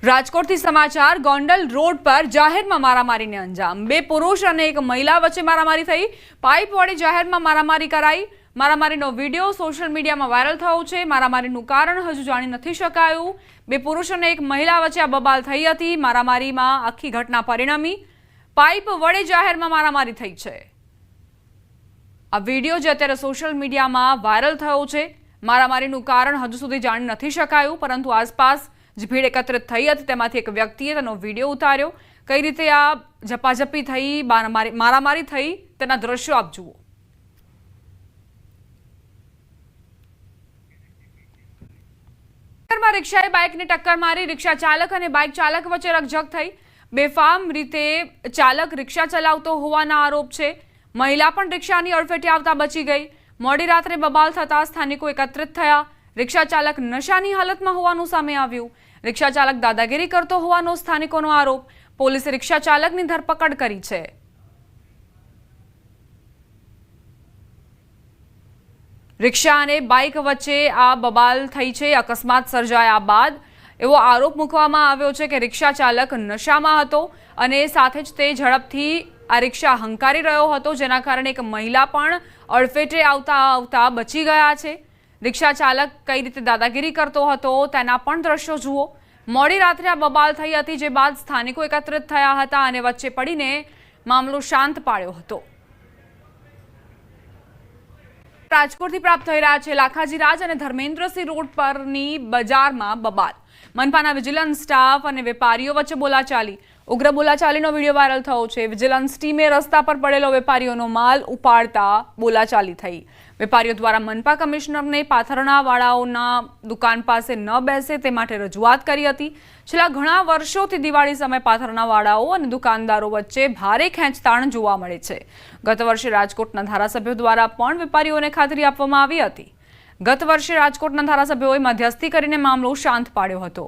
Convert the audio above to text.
રાજકોટથી સમાચાર ગોંડલ રોડ પર જાહેરમાં મારામારીને અંજામ। બે પુરુષ અને એક મહિલા વચ્ચે મારામારી થઈ। પાઇપ વડે જાહેરમાં મારામારી કરાઈ। મારામારીનો વિડીયો સોશિયલ મીડિયામાં વાયરલ થયો છે। મારામારીનું કારણ હજુ જાણી નથી શકાયું। બે પુરુષ અને એક મહિલા વચ્ચે આ બબાલ થઈ હતી। મારામારીમાં આખી ઘટના પરિણમી પાઇપ વડે જાહેરમાં મારામારી થઈ છે। આ વિડીયો જે અત્યારે સોશિયલ મીડિયામાં વાયરલ થયો છે। મારામારીનું કારણ હજુ સુધી જાણી નથી શકાયું, પરંતુ આસપાસ જે ભીડ એકત્રિત થઈ હતી તેમાંથી એક વ્યક્તિએ તેનો વિડીયો ઉતાર્યો। કઈ રીતે આ ઝપાઝપી થઈ, મારામારી થઈ તેના દ્રશ્યો આપ જુઓ। રિક્ષાએ બાઇકને ટક્કર મારી। રિક્ષા ચાલક અને બાઇક ચાલક વચ્ચે રકઝક થઈ। બેફામ રીતે ચાલક રિક્ષા ચલાવતો હોવાના આરોપ છે। મહિલા પણ રિક્ષાની અડફેટે આવતા બચી ગઈ। મોડી રાત્રે બબાલ થતા સ્થાનિકો એકત્રિત થયા। રિક્ષા ચાલક નશાની હાલતમાં હોવાનું સામે આવ્યું। રિક્ષા ચાલક દાદાગીરી કરતો હોવાનો સ્થાનિકોનો આરોપ। પોલીસે રિક્ષા ચાલકની ધરપકડ કરી છે। રિક્ષા અને બાઇક વચ્ચે આ બબાલ થઈ છે। અકસ્માત સર્જાયા બાદ એવો આરોપ મૂકવામાં આવ્યો છે કે રિક્ષા ચાલક નશામાં હતો અને સાથે જ તે ઝડપથી આ રિક્ષા હંકારી રહ્યો હતો, જેના કારણે એક મહિલા પણ અડફેટે આવતા બચી ગયા છે। રિક્ષા ચાલક કઈ રીતે દાદાગીરી કરતો હતો તેના પણ દ્રશ્યો જુઓ। મોડી રાત્રે આ બબાલ થઈ હતી, જે બાદ સ્થાનિકો એકત્રિત થયા હતા અને વચ્ચે પડીને મામલો શાંત પાડ્યો હતો। રાજકોટથી પ્રાપ્ત થઈ રહ્યા છે લાખાજી રાજ અને ધર્મેન્દ્રસિંહ રોડ પરની બજારમાં બબાલ। મનપાના વિજિલન્સ સ્ટાફ અને વેપારીઓ વચ્ચે બોલાચાલી। ઉગ્ર બોલાચાલીનો વિડીયો વાયરલ થયો છે। વિજિલન્સ ટીમે રસ્તા પર પડેલો વેપારીઓનો માલ ઉપાડતા બોલાચાલી થઈ। વેપારીઓ દ્વારા મનપા કમિશનરને પાથરણાવાળાઓના દુકાન પાસે ન બેસે તે માટે રજૂઆત કરી હતી। છેલ્લા ઘણા વર્ષોથી દિવાળી સમયે પાથરણાવાળાઓ અને દુકાનદારો વચ્ચે ભારે ખેંચતાણ જોવા મળે છે। ગત વર્ષે રાજકોટના ધારાસભ્યો દ્વારા પણ વેપારીઓને ખાતરી આપવામાં આવી હતી। ગત વર્ષે રાજકોટના ધારાસભ્યોએ મધ્યસ્થી કરીને મામલો શાંત પાડ્યો હતો।